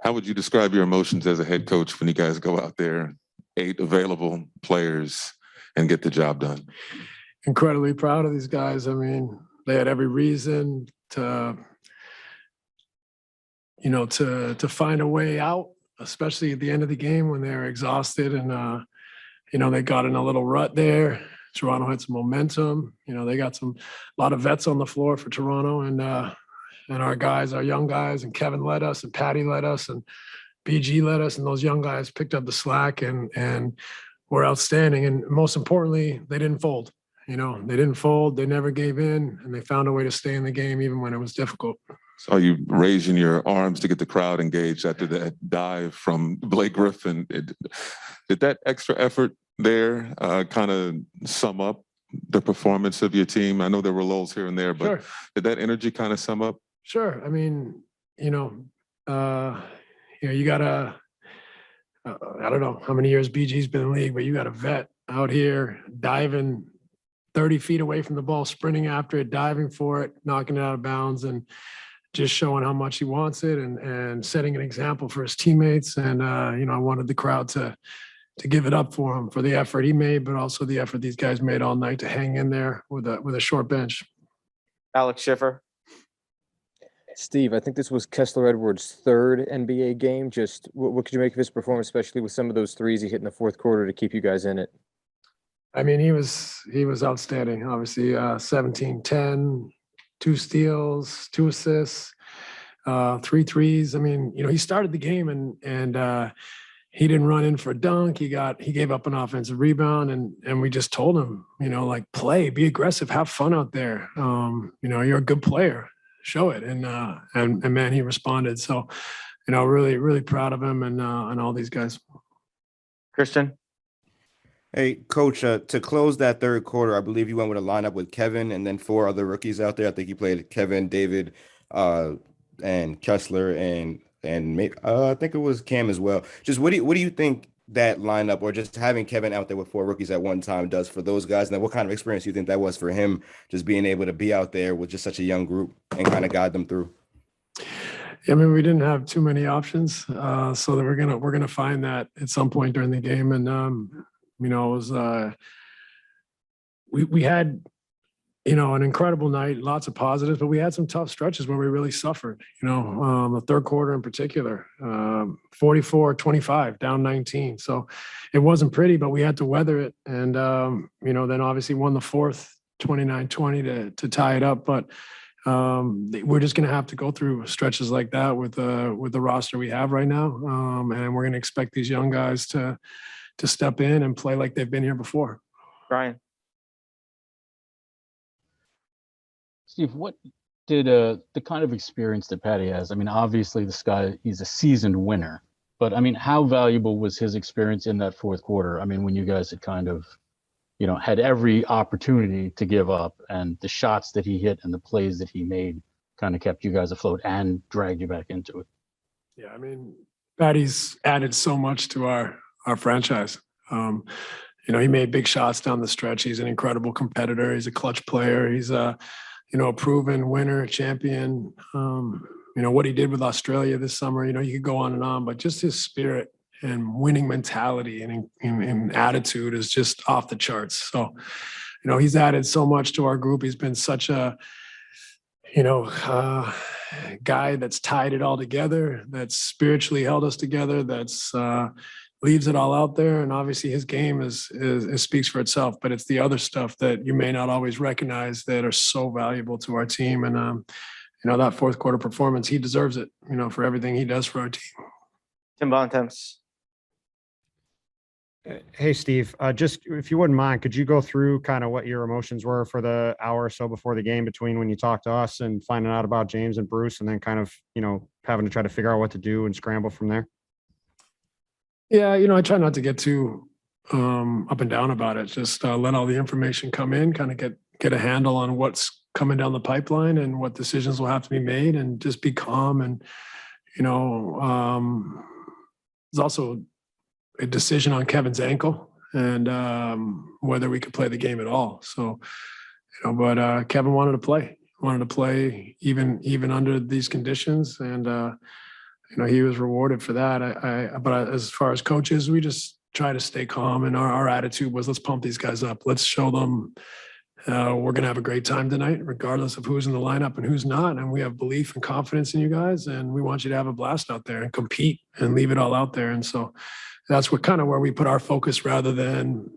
How would you describe your emotions as a head coach when you guys go out there, 8 available players, and get the job done? Incredibly proud of these guys. I mean, they had every reason to, to find a way out, especially at the end of the game when they were exhausted and, they got in a little rut there. Toronto had some momentum. They got a lot of vets on the floor for Toronto, and our guys, our young guys, and Kevin led us, and Patty led us, and BG led us, and those young guys picked up the slack and were outstanding. And most importantly, they didn't fold. They didn't fold. They never gave in, and they found a way to stay in the game even when it was difficult. So you raising your arms to get the crowd engaged after that dive from Blake Griffin. Did that extra effort there kind of sum up the performance of your team? I know there were lulls here and there, but sure. Did that energy kind of sum up? Sure. I mean, you gotta, I don't know how many years BG's been in the league, but you got a vet out here diving 30 feet away from the ball, sprinting after it, diving for it, knocking it out of bounds, and just showing how much he wants it and setting an example for his teammates. And, I wanted the crowd to give it up for him, for the effort he made, but also the effort these guys made all night to hang in there with a short bench. Alex Schiffer. Steve, I think this was Kessler Edwards' 3rd NBA game. Just what could you make of his performance, especially with some of those threes he hit in the 4th quarter to keep you guys in it? I mean, he was outstanding. Obviously, 17-10, 2 steals, 2 assists, 3 threes. I mean, he started the game and he didn't run in for a dunk. He gave up an offensive rebound, and we just told him, play, be aggressive, have fun out there. You're a good player. Show it. And man, he responded. So, really, really proud of him and all these guys. Christian. Hey, Coach, to close that 3rd quarter, I believe you went with a lineup with Kevin and then 4 other rookies out there. I think you played Kevin, David, and Kessler, and I think it was Cam as well. Just what do you think that lineup, or just having Kevin out there with 4 rookies at one time, does for those guys? And then what kind of experience do you think that was for him, just being able to be out there with just such a young group and kind of guide them through? Yeah, I mean, we didn't have too many options, so that we're gonna find that at some point during the game. And it was we had an incredible night, lots of positives, but we had some tough stretches where we really suffered. The 3rd quarter in particular, 44-25, down 19. So it wasn't pretty, but we had to weather it. And then obviously won the 4th, 29-20 to tie it up. But we're just going to have to go through stretches like that with the roster we have right now, and we're going to expect these young guys to step in and play like they've been here before. Brian. Steve, what did the kind of experience that Patty has? I mean, obviously this guy, he's a seasoned winner, but I mean, how valuable was his experience in that 4th quarter? I mean, when you guys had kind of, had every opportunity to give up, and the shots that he hit and the plays that he made kind of kept you guys afloat and dragged you back into it. Yeah, I mean, Patty's added so much to our franchise. He made big shots down the stretch. He's an incredible competitor. He's a clutch player. He's a proven winner, champion. What he did with Australia this summer, you could go on and on, but just his spirit and winning mentality and attitude is just off the charts. So, he's added so much to our group. He's been such a, guy that's tied it all together, that's spiritually held us together, that's leaves it all out there. And obviously his game is speaks for itself, but it's the other stuff that you may not always recognize that are so valuable to our team. And, that 4th quarter performance, he deserves it, for everything he does for our team. Tim Bontemps. Hey, Steve, just if you wouldn't mind, could you go through kind of what your emotions were for the hour or so before the game, between when you talked to us and finding out about James and Bruce, and then kind of, having to try to figure out what to do and scramble from there? Yeah, I try not to get too up and down about it. Just let all the information come in, kind of get a handle on what's coming down the pipeline and what decisions will have to be made, and just be calm. And, there's also a decision on Kevin's ankle and whether we could play the game at all. So, but Kevin wanted to play even under these conditions. And, he was rewarded for that. But as far as coaches, we just try to stay calm. And our attitude was, let's pump these guys up. Let's show them we're going to have a great time tonight, regardless of who's in the lineup and who's not. And we have belief and confidence in you guys. And we want you to have a blast out there and compete and leave it all out there. And so that's what kind of where we put our focus rather than,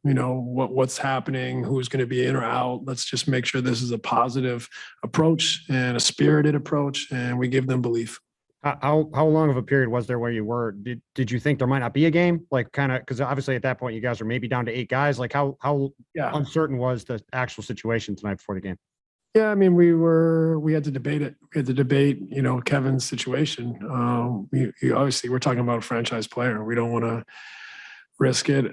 what's happening, who's going to be in or out. Let's just make sure this is a positive approach and a spirited approach. And we give them belief. How long of a period was there where you were? Did you think there might not be a game? Like kind of because obviously at that point you guys are maybe down to 8 guys. Like how uncertain was the actual situation tonight before the game? Yeah, I mean we had to debate it. We had to debate, Kevin's situation. Obviously we're talking about a franchise player. We don't want to risk it.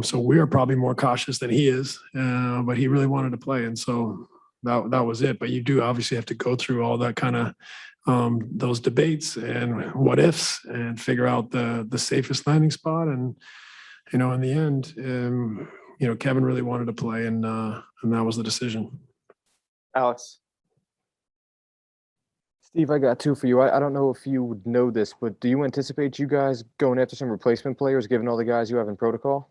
So we are probably more cautious than he is. But he really wanted to play, and so that was it. But you do obviously have to go through all that kind of those debates and what ifs and figure out the safest landing spot. And, in the end, Kevin really wanted to play and that was the decision. Alex. Steve, I got 2 for you. I don't know if you would know this, but do you anticipate you guys going after some replacement players, given all the guys you have in protocol?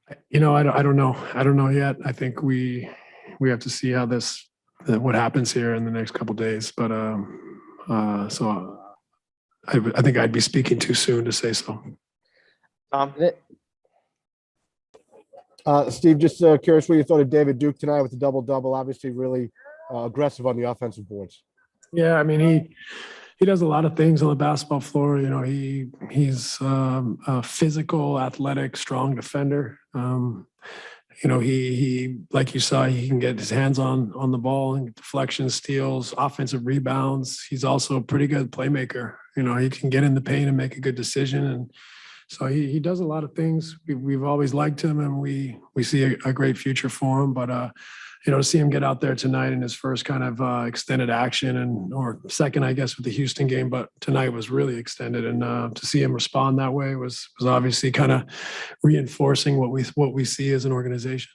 I don't know. I don't know yet. I think we have to see how what happens here in the next couple of days. But so I think I'd be speaking too soon to say so. Tom. Steve, just curious what you thought of David Duke tonight with the double-double. Obviously, really aggressive on the offensive boards. Yeah, I mean he does a lot of things on the basketball floor. He's a physical, athletic, strong defender. He like you saw, he can get his hands on the ball and deflections, steals, offensive rebounds. He's also a pretty good playmaker. He can get in the paint and make a good decision. And so he does a lot of things. We've always liked him, and we see a great future for him. But to see him get out there tonight in his first kind of extended action or second, I guess, with the Houston game, but tonight was really extended. And to see him respond that way was obviously kind of reinforcing what we see as an organization.